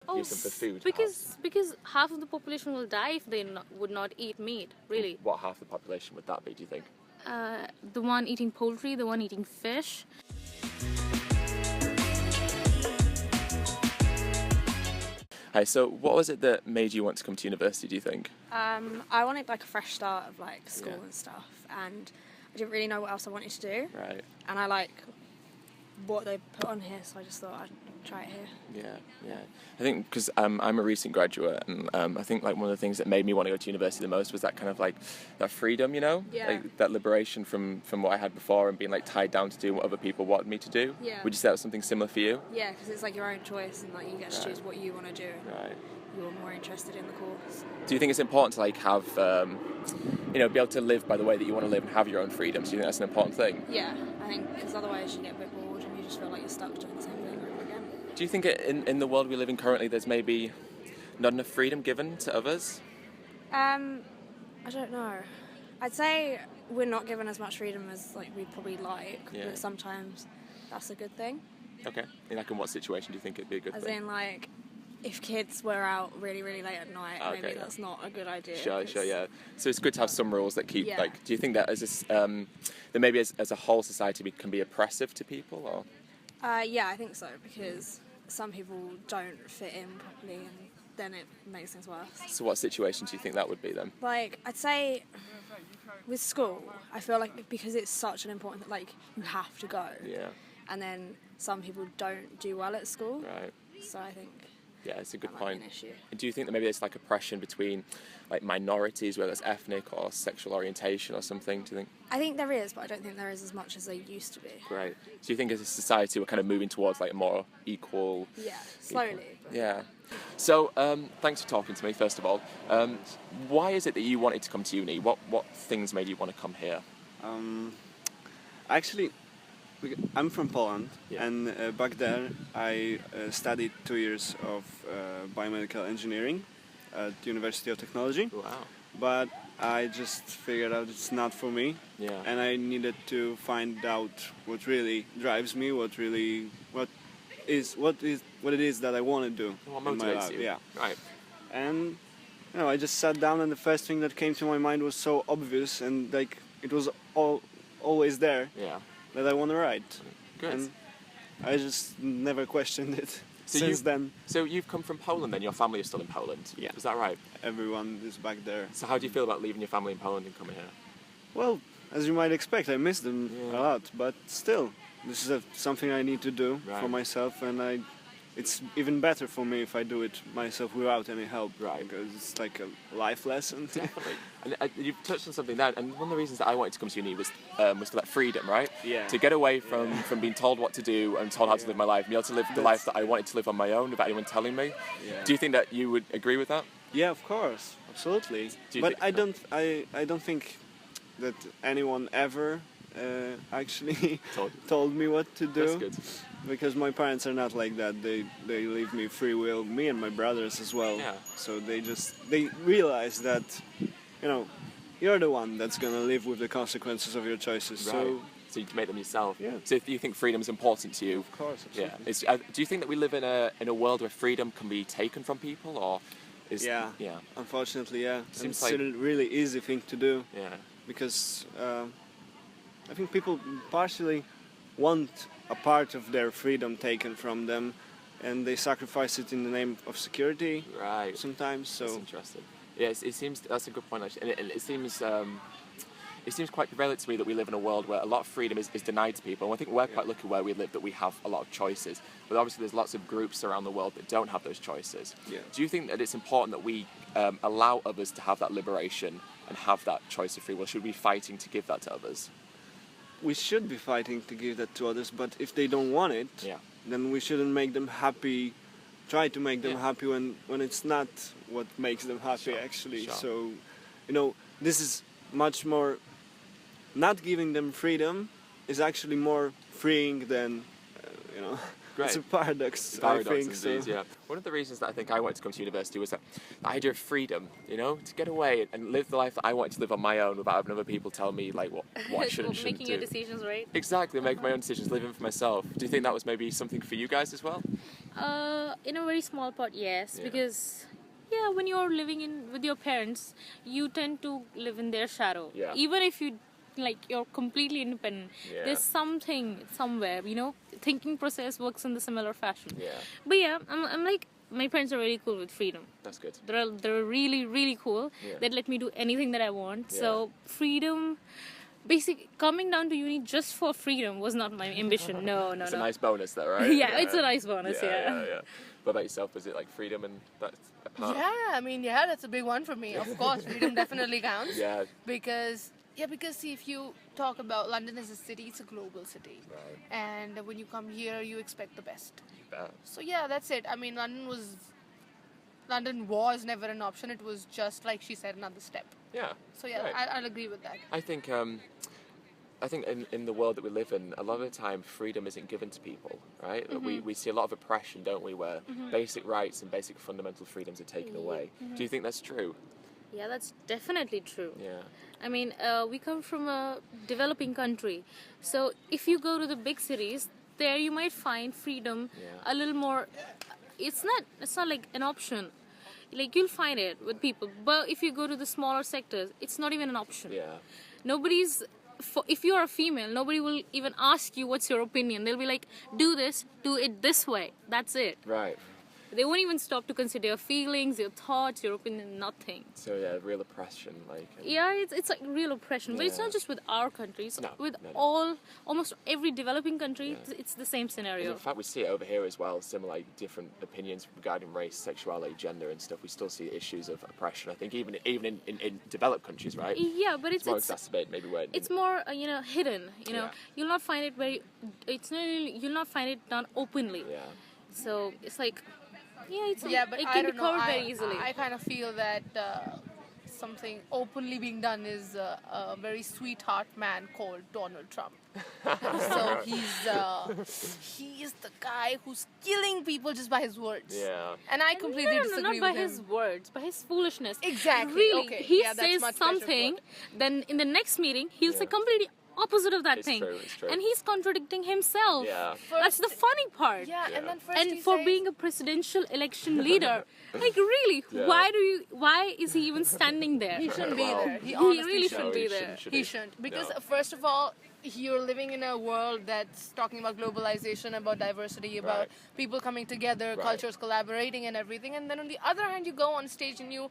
Oh, use them for food. because half of the population will die if they would not eat meat. Really. What half the population would that be? Do you think? The one eating poultry, the one eating fish. Hey, so what was it that made you want to come to university, do you think? I wanted like a fresh start of like school Yeah. and stuff, and I didn't really know what else I wanted to do. Right. And I like what they put on here, so I just thought I'd try it here. Yeah. I think because I'm a recent graduate, and I think like one of the things that made me want to go to university the most was that kind of like that freedom, you know, Yeah. like that liberation from what I had before and being like tied down to doing what other people wanted me to do. Yeah. Would you say that was something similar for you? Yeah, because it's like your own choice, and like you get to choose what you want to do. Right. You're more interested in the course. Do you think it's important to like have, be able to live by the way that you want to live and have your own freedom? Do you think that's an important thing? Yeah, I think because otherwise you get a bit bored and you just feel like you're stuck doing the same thing over again. Do you think in the world we live in currently there's maybe not enough freedom given to others? I don't know. I'd say we're not given as much freedom as like we'd probably like, Yeah. but sometimes that's a good thing. Okay. In what situation do you think it'd be a good As thing? in like, if kids were out really, really late at night, Okay, maybe yeah. that's not a good idea. Sure, 'cause- yeah. So it's good to have some rules that keep, Yeah. like, do you think that that maybe as a whole society can be oppressive to people, or? Yeah, I think so, because some people don't fit in properly and then it makes things worse. So what situations do you think that would be then? Like, I'd say with school, I feel like because it's such an important thing, like, you have to go. Yeah, And then some people don't do well at school. right. So I think Yeah, it's a good that might be point. an issue. And do you think that maybe there's like oppression between like minorities, whether it's ethnic or sexual orientation or something, do you think? I think there is, but I don't think there is as much as there used to be. Right. Do you think as a society we're kind of moving towards like a more equal? Yeah, slowly. But Yeah. So, thanks for talking to me, first of all. Why is it that you wanted to come to uni? What things made you want to come here? Actually, I'm from Poland, Yeah. and back there I studied 2 years of biomedical engineering at the University of Technology, Wow. but I just figured out it's not for me, Yeah. and I needed to find out what really drives me, what it is that I want to do What in my motivates life. you? Yeah, Right. and I just sat down, and the first thing that came to my mind was so obvious, and like it was always there. Yeah. That I want to write. Good. And I just never questioned it So since then. So you've come from Poland then? Your family is still in Poland? Yeah. Is that right? Everyone is back there. So how do you feel about leaving your family in Poland and coming here? Well, as you might expect, I miss them Yeah. a lot, but still, this is something I need to do for Right. myself, and it's even better for me if I do it myself without any help, Right. because it's like a life lesson. Definitely. And you've touched on something there, and one of the reasons that I wanted to come to uni was for that freedom, right? Yeah. To get away from being told what to do and told how to live my life, and be able to live the life that I wanted to live on my own without anyone telling me. Yeah. Do you think that you would agree with that? Yeah, of course, absolutely. Do you But think- I don't think that anyone ever actually told me what to do. That's good. Because my parents are not like that. They leave me free will, me and my brothers as well. Yeah. So they realize that, you're the one that's gonna live with the consequences of your choices. Right. So you can make them yourself. Yeah. So if you think freedom is important to you, Of course, yeah. absolutely. Do you think that we live in a world where freedom can be taken from people, or is Yeah. yeah, Unfortunately, yeah. And Seems it's like- a really easy thing to do, yeah, because I think people partially want a part of their freedom taken from them, and they sacrifice it in the name of security right? sometimes. That's So interesting. Yeah, it seems that's a good point actually, and it seems quite prevalent to me that we live in a world where a lot of freedom is denied to people. And I think we're quite lucky where we live that we have a lot of choices. But obviously, there's lots of groups around the world that don't have those choices. Yeah. Do you think that it's important that we allow others to have that liberation and have that choice of free will? Should we be fighting to give that to others? we should be fighting to give that to others, but if they don't want it, Yeah. then we shouldn't make them happy. Try to make them Yeah. happy when it's not what makes them happy, Sure, actually. sure. So, this is much more. Not giving them freedom is actually more freeing than, Great. It's a paradox. Paradox I think so. indeed, yeah. One of the reasons that I think I wanted to come to university was that the idea of freedom, to get away and live the life that I wanted to live on my own without having other people tell me like what I should and shouldn't Making do. your decisions, right? Exactly, making my own decisions, living for myself. Do you think that was maybe something for you guys as well? In a very small part, yes, Yeah. because yeah, when you're living in with your parents, you tend to live in their shadow. Yeah. Even if you're completely independent, Yeah. there's something somewhere, thinking process works in the similar fashion. Yeah. But yeah, I'm like, my parents are really cool with freedom. That's good. They're really, really cool. Yeah. They let me do anything that I want. Yeah. So freedom, coming down to uni just for freedom was not my ambition. No. It's a nice bonus, though, right? Yeah, it's a nice bonus. Yeah. What about yourself? Was it like freedom and that's a part? Yeah, that's a big one for me. Of course, freedom definitely counts. Yeah. Because see, if you talk about London as a city, it's a global city. Right. And when you come here, you expect the best. Yeah. So yeah, that's it. I mean, London was never an option. It was just, like she said, another step. Yeah. So yeah, Right. I'll agree with that. I think in the world that we live in, a lot of the time freedom isn't given to people, right? We see a lot of oppression, don't we, where basic rights and basic fundamental freedoms are taken away. Do you think that's true? Yeah, that's definitely true. Yeah. I mean, we come from a developing country, so if you go to the big cities, there you might find freedom Yeah. a little more. It's not like an option. Like, you'll find it with people, but if you go to the smaller sectors, it's not even an option. Yeah. If you're a female, nobody will even ask you what's your opinion. They'll be like, do it this way. That's it. Right. They won't even stop to consider your feelings, your thoughts, your opinion, nothing. So yeah, real oppression, like. Yeah, it's like real oppression, but it's Yeah. not just with our countries. No, with no. almost every developing country, Yeah. it's the same And scenario. in fact, we see it over here as well. Similar, like different opinions regarding race, sexuality, gender, and stuff. We still see issues of oppression. I think even in developed countries, right? Yeah, but It's more exacerbated, maybe. Where it's more hidden. Yeah. You'll not find it you'll not find it done openly. Yeah. So it's like, But it I can be don't know. covered very easily. I kind of feel that something openly being done is a very sweetheart man called Donald Trump. So he's the guy who's killing people just by his words. Yeah. And I completely disagree not with by him. his words, by his foolishness. Exactly, Really, okay. he Yeah, that's says much better something, put. then in the next meeting, he'll say Yeah. completely opposite of that It's thing. true, it's true. And he's contradicting himself. Yeah. That's the funny part. Yeah, Yeah. and then first And he for says, being a presidential election leader, like really, Yeah. why is he even standing there? he shouldn't be Wow. there. He He honestly really shouldn't. shouldn't be he there. shouldn't, should He shouldn't. Because No. first of all, you're living in a world that's talking about globalization, about diversity, about Right. people coming together, Right. cultures collaborating and everything. And then on the other hand, you go on stage and you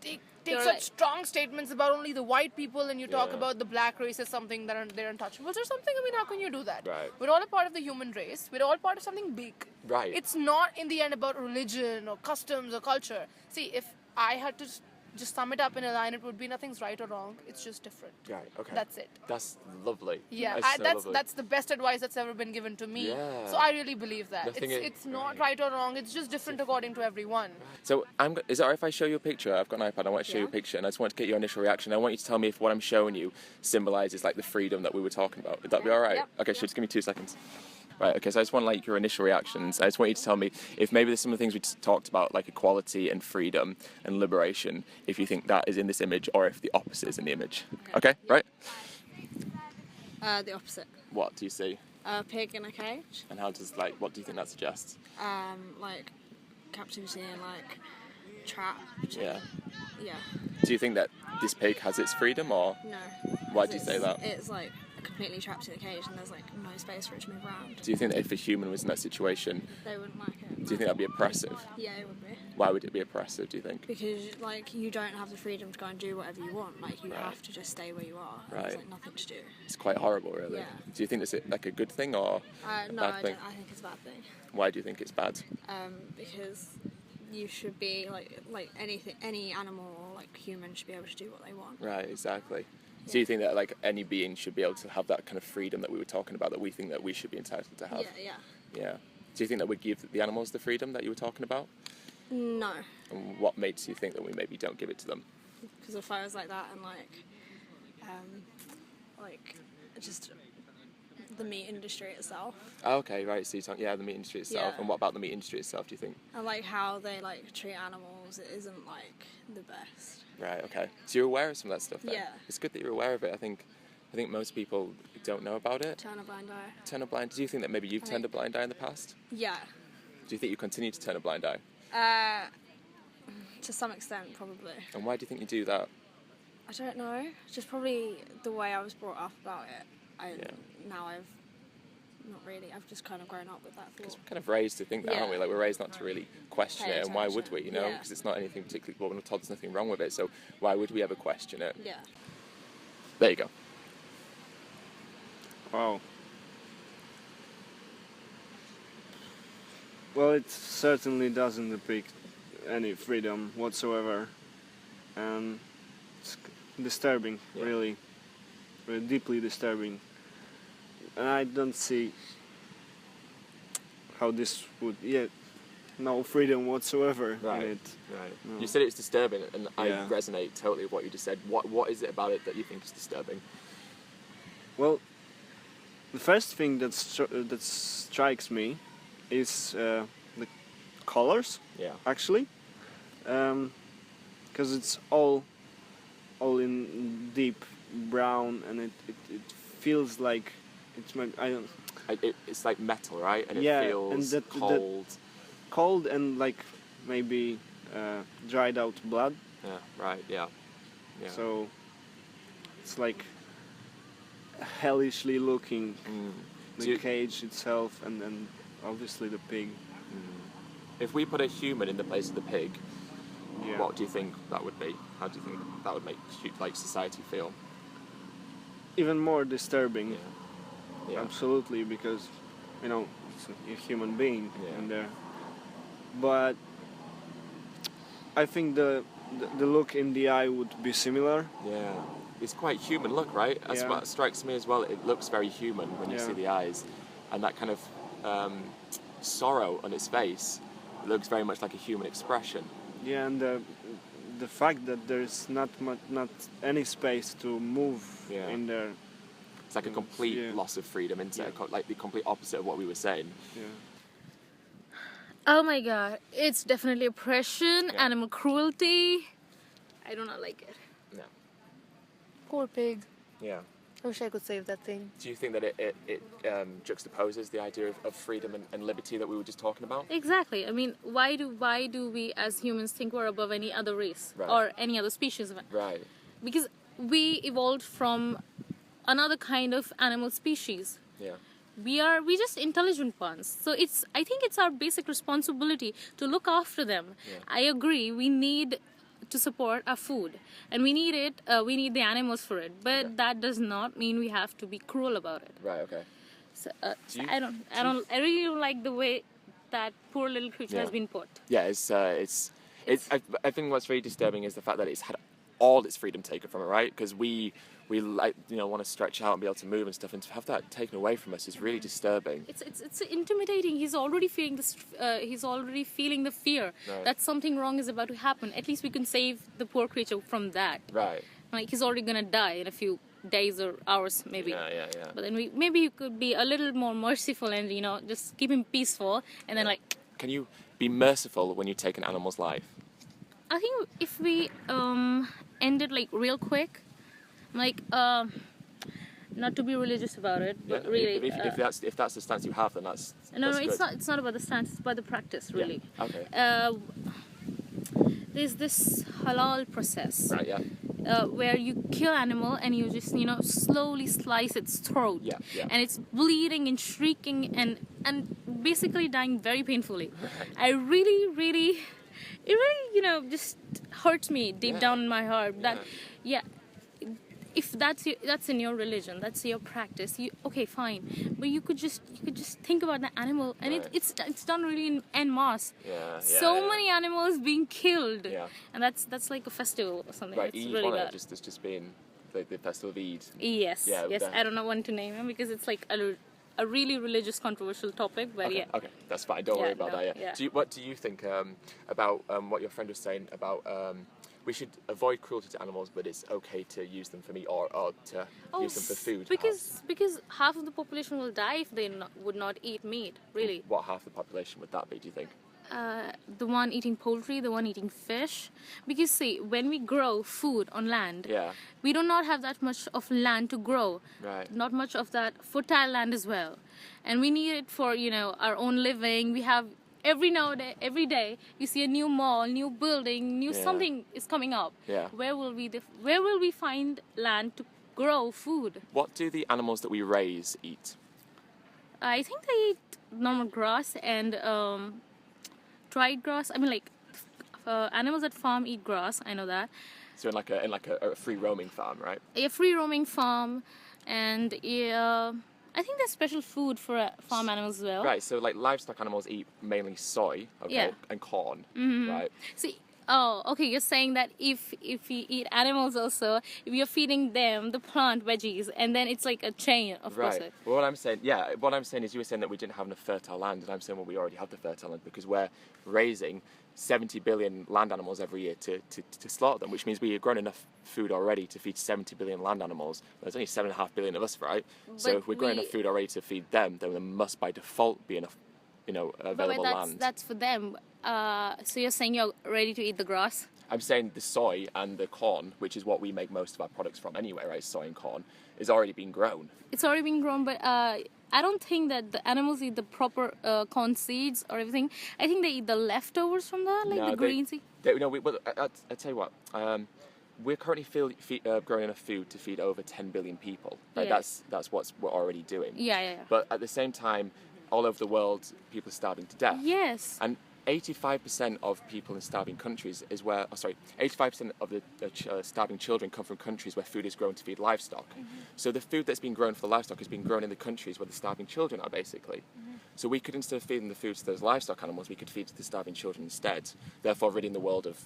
take You're such like- strong statements about only the white people, and you talk Yeah. about the black race as something that they're untouchables or something. I mean, how can you do that? Right. We're all a part of the human race. We're all part of something big. Right. It's not in the end about religion or customs or culture. See, if I had to just sum it up in a line, it would be nothing's right or wrong. It's just different. Right. Okay. That's it. That's lovely. Yeah, That's so lovely. that's the best advice that's ever been given to me. Yeah. So I really believe that. The thing is- It's not right or wrong. It's just different according to everyone. So is it alright if I show you a picture? I've got an iPad. I want to show you a picture, and I just want to get your initial reaction. I want you to tell me if what I'm showing you symbolizes like the freedom that we were talking about. Would that be all right? Yep. Okay, so just give me 2 seconds. Right. Okay. So I just want like your initial reactions. I just want you to tell me if maybe there's some of the things we just talked about, like equality and freedom and liberation. If you think that is in this image, or if the opposite is in the image. Okay. Right. The opposite. What do you see? A pig in a cage. And what do you think that suggests? Like captivity and like trapped. Yeah. Yeah. Do you think that this pig has its freedom, or No. why do you say that? It's like completely trapped in a cage and there's like no space for it to move around. Do you think that if a human was in that situation, They wouldn't like it. do you think that'd be oppressive? Yeah, it would be. Why would it be oppressive, do you think? Because like you don't have the freedom to go and do whatever you want. Like you Right. have to just stay where you are. Right. There's like nothing to do. It's quite horrible, really. Yeah. Do you think it's like a good thing or a No, bad I thing? don't. I think it's a bad thing. Why do you think it's bad? Because you should be like any animal or like human should be able to do what they want. Right, exactly. So you think that like any being should be able to have that kind of freedom that we were talking about, that we think that we should be entitled to have? Yeah. Yeah. Do you think that would give the animals the freedom that you were talking about? No, And what makes you think that we maybe don't give it to them? because if I was like that and like just the meat industry itself Oh, okay, right. So you're talking, the meat industry itself. Yeah. And what about the meat industry itself, do you think? and like how they like treat animals, it isn't like the best. Right, okay. So you're aware of some of that stuff then? Yeah. It's good that you're aware of it. I think most people don't know about it. Turn a blind eye. Turn a blind. Do you think that maybe you've turned a blind eye in the past? Yeah. Do you think you continue to turn a blind eye? To some extent, probably. And why do you think you do that? I don't know. Just probably the way I was brought up about it. Now I've not really. I've just kind of grown up with that thought. Because we're kind of raised to think that, aren't we? Like, we're raised not to really question Pay it, and why would attention. we, you know? Yeah. Because it's not anything particularly, well, we're told there's nothing wrong with it, so why would we ever question it? Yeah. There you go. Wow. Well, it certainly doesn't depict any freedom whatsoever, and it's disturbing, Yeah. really deeply disturbing. And I don't see how this would, no freedom whatsoever Right. in it. Right. No. You said it's disturbing, and I Yeah. resonate totally with what you just said. What is it about it that you think is disturbing? Well, the first thing that strikes me is the colors, Yeah. actually, because it's all in deep brown, and it feels like it's I don't It's like metal, right? And Yeah, it feels and that- cold. cold and like maybe dried out blood. Yeah. Right. Yeah. Yeah. So it's like hellishly looking, Mm. the Do you- cage itself, and then obviously the pig. If we put a human in the place of the pig, Yeah. what do you think that would be? How do you think that would make like society feel? Even more disturbing. Yeah. Yeah. Absolutely, because it's a human being Yeah. in there. But I think the look in the eye would be similar. Yeah. It's quite human look, right? That's Yeah. what strikes me as well. It looks very human when you Yeah. see the eyes, and that kind of sorrow on its face. It looks very much like a human expression. Yeah, and the fact that there's not any space to move Yeah. in there. It's like a complete Yeah. loss of freedom, isn't it? Yeah. Like the complete opposite of what we were saying. Yeah. Oh my god, it's definitely oppression, Yeah. animal cruelty. I do not like it. No. Poor pig. Yeah. I wish I could save that thing. Do you think that it juxtaposes the idea of freedom and liberty that we were just talking about? Exactly. I mean, why do we as humans think we're above any other race Right. or any other species? Right. Because we evolved from another kind of animal species. Yeah. We just intelligent ones. So I think it's our basic responsibility to look after them. Yeah. I agree. We need to support our food, and we need it. We need the animals for it. But Yeah. that does not mean we have to be cruel about it. Right. Okay. So, Do you- I really don't like the way that poor little creature Yeah. has been put. Yeah. I think what's very disturbing is the fact that it's had all its freedom taken from it, right? Because we like want to stretch out and be able to move and stuff, and to have that taken away from us is really disturbing. It's intimidating. He's already feeling this. He's already feeling the fear Right. that something wrong is about to happen. At least we can save the poor creature from that. Right. Like he's already gonna die in a few days or hours, maybe. Yeah. But then maybe you could be a little more merciful and just keep him peaceful, and then Can you be merciful when you take an animal's life? I think if we end it real quick, not to be religious about it, but Yeah. really. If that's the stance you have, then that's No, that's it's good. not. It's not about the stance. It's about the practice, really. Yeah. Okay. There's this halal process Right. Yeah. where you kill animal and you just slowly slice its throat, Yeah, yeah. and it's bleeding and shrieking and basically dying very painfully. Right. It really just hurts me deep Yeah. down in my heart that if that's in your religion, that's your practice, okay, fine, but you could just think about the animal, and Right. it's done really en masse. Yeah. So many animals being killed, Yeah. and that's like a festival or something. Right. It's Eid, really wasn't bad. it? Just there's just been the festival of Eid. Yes, Yeah, yes. that- I don't know when to name him because it's like a really religious, controversial topic. But Okay, yeah, okay, that's fine. Don't worry Yeah, about no, that. Yeah. yeah. What do you think about what your friend was saying about we should avoid cruelty to animals, but it's okay to use them for meat or to use them for food? because half of the population will die if they would not eat meat. Really, What half the population would that be? Do you think? the one eating poultry, the one eating fish. Because see, when we grow food on land, Yeah. we do not have that much of land to grow. Right. Not much of that fertile land as well, and we need it for our own living. We have every day you see a new mall, new building, new Yeah. something is coming up. Yeah. Where will we find land to grow food? What do the animals that we raise eat? I think they eat normal grass and dried grass. I mean, like animals at farm eat grass. I know that. So in like a free roaming farm, right? A free roaming farm, and I think there's special food for farm animals as well. Right. So like livestock animals eat mainly soy, okay, Yeah. and corn, Mm-hmm. right? See, oh, okay. You're saying that if we eat animals also, if you're feeding them the plant veggies, and then it's like a chain of Right. process. Well, what I'm saying is you were saying that we didn't have enough fertile land, and I'm saying, well, we already have the fertile land because we're raising 70 billion land animals every year to slaughter them, which means we have grown enough food already to feed 70 billion land animals. There's only 7.5 billion of us, right? So But if we're growing enough food already to feed them, then there must by default be enough, available land. That's for them. So you're saying you're ready to eat the grass? I'm saying the soy and the corn, which is what we make most of our products from anyway, right? Soy and corn is already being grown. It's already been grown, but I don't think that the animals eat the proper corn seeds or everything. I think they eat the leftovers from that, like No, the green seed. I tell you what. We're currently growing enough food to feed over 10 billion people. Right? Yes. That's what we're already doing. Yeah. But at the same time, all over the world, people are starving to death. Yes. And 85% of people in starving countries 85% of the starving children come from countries where food is grown to feed livestock. So the food that's been grown for the livestock is being grown in the countries where the starving children are, basically. So we could, instead of feeding the food to those livestock animals, we could feed to the starving children instead, therefore ridding the world of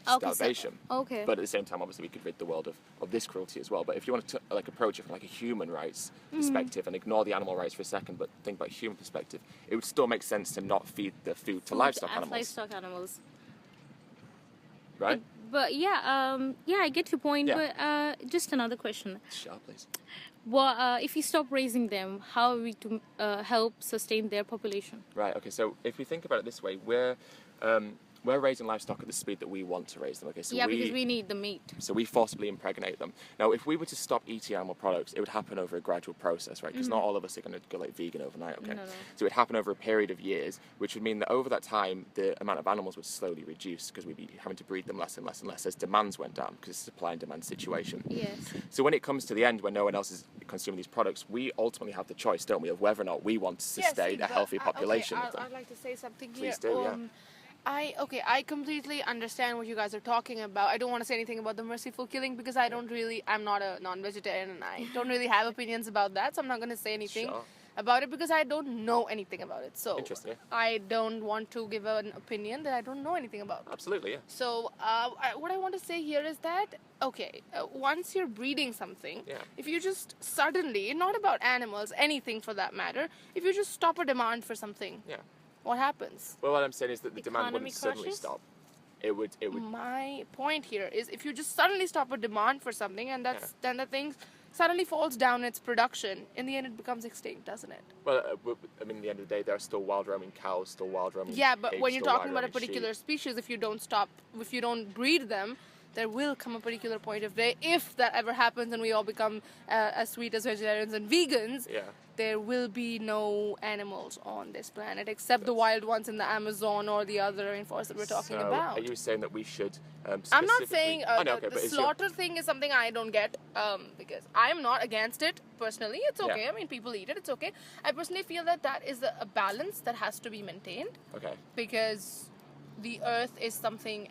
starvation. Okay. But at the same time, obviously, we could rid the world of this cruelty as well. But if you want to approach it from like a human rights perspective and ignore the animal rights for a second, but think about human perspective, it would still make sense to not feed the food to livestock animals, right? But yeah, I get your point. Yeah. But just another question: Sure, please. Well, if we stop raising them, how are we to help sustain their population? Right. Okay. So if we think about it this way, we're raising livestock at the speed that we want to raise them. Okay. So Because we need the meat. So we forcibly impregnate them. Now, if we were to stop eating animal products, it would happen over a gradual process, right? Because not all of us are going to go like vegan overnight, okay? No. So it would happen over a period of years, which would mean that over that time, the amount of animals would slowly reduce because we'd be having to breed them less and less and less as demands went down, because it's a supply and demand situation. Yes. So when it comes to the end, when no one else is consuming these products, we ultimately have the choice, don't we, of whether or not we want to sustain a healthy population of them. I'd like to say something Please here. do, yeah. I completely understand what you guys are talking about. I don't want to say anything about the merciful killing because I'm not a non-vegetarian and I don't really have opinions about that, so I'm not going to say anything Sure. about it because I don't know anything about it. So Interesting, yeah. I don't want to give an opinion that I don't know anything about. Absolutely, yeah. So what I want to say here is that, once you're breeding something, Yeah. if you just suddenly, not about animals, anything for that matter, if you just stop a demand for something, Yeah. what happens? Well, what I'm saying is that the demand Economy wouldn't suddenly crashes? stop. It would. My point here is if you just suddenly stop a demand for something and then the thing suddenly falls down its production, in the end it becomes extinct, doesn't it? Well, at the end of the day, there are still wild roaming cows, still wild roaming Yeah, but pigs, when you're still talking wild about a roaming particular sheep. species, if you don't breed them, there will come a particular point of day, if that ever happens and we all become as sweet as vegetarians and vegans, Yeah. there will be no animals on this planet except the wild ones in the Amazon or the other rainforest that we're talking So about. Are you saying that we should? I'm not specifically- saying I know, the but is slaughter thing is something I don't get because I'm not against it personally. It's okay. Yeah. I mean, people eat it. It's okay. I personally feel that is a balance that has to be maintained Okay. because the earth is something.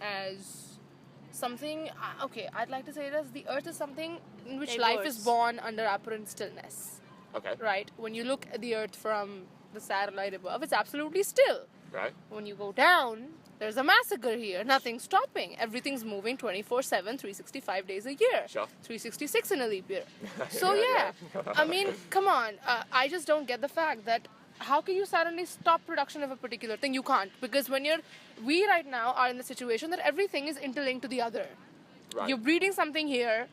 I'd like to say it as the earth is something in which It life works. is born under apparent stillness. Okay. Right? When you look at the earth from the satellite above, it's absolutely still. Right. When you go down, there's a massacre here. Nothing's stopping. Everything's moving 24/7, 365 days a year. Sure. 366 in a leap year. So Yeah, I mean, come on. I just don't get the fact that how can you suddenly stop production of a particular thing? You can't, because we right now are in the situation that everything is interlinked to the other. Right. You're breeding something here.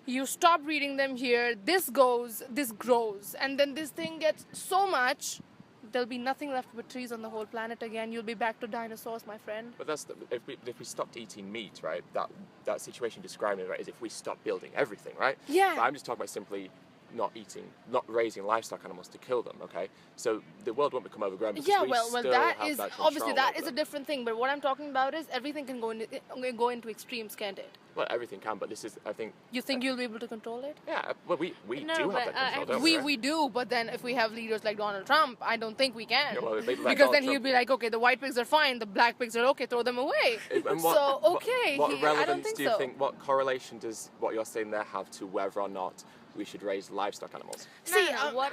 You stop breeding them here. This grows, and then this thing gets so much. There'll be nothing left but trees on the whole planet again. You'll be back to dinosaurs, my friend. But if we stopped eating meat, right? That situation describing it, right, is if we stop building everything, right? Yeah. But I'm just talking about simply not raising livestock animals to kill them. Okay, so the world won't become overgrown. Because Yeah, we well, still that have is that obviously control that over is a them. different thing. But what I'm talking about is everything can go into extremes, can't it? Well, everything can, but this is, I think. You think you'll be able to control it? Yeah, well, we No, do but, have that control, don't We we? we do, but then if we have leaders like Donald Trump, I don't think we can. Yeah, well, if they let because Donald then he'll Trump- be like, okay, the white pigs are fine, the black pigs are okay, throw them away. And So okay, What I don't relevance think do you so. think? What correlation does what you're saying there have to whether or not we should raise livestock animals? See, No, what